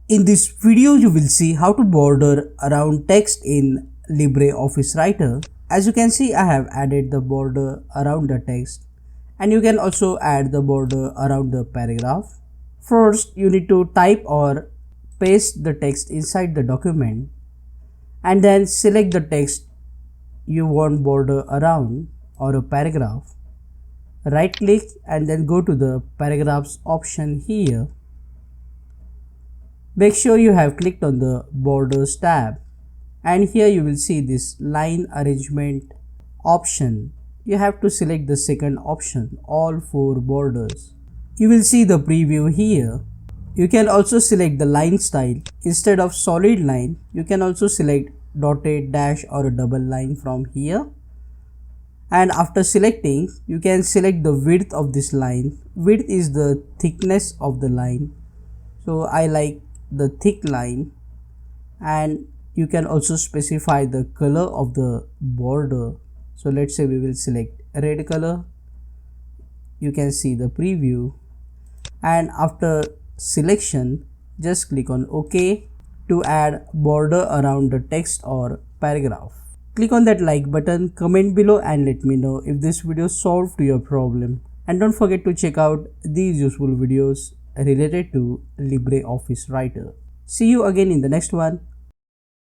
In this video, you will see how to border around text in LibreOffice Writer. As you can see, I have added the border around the text, and you can also add the border around the paragraph. First, you need to type or paste the text inside the document, and then select the text you want border around or a paragraph. Right click and then go to the paragraphs option here. Make sure you have clicked on the borders tab, and here you will see this line arrangement option. You have to select the second option, all four borders. You will see the preview here. You can also select the line style. Instead of solid line, you can also select dotted, dash or a double line from here. And after selecting, you can select the width of this line. Width is the thickness of the line. So I like the thick line, and you can also specify the color of the border. So let's say we will select red color. You can see the preview, and after selection, just click on OK to add border around the text or paragraph. Click on that like button, comment below and let me know if this video solved your problem. And don't forget to check out these useful videos related to LibreOffice Writer. See you again in the next one.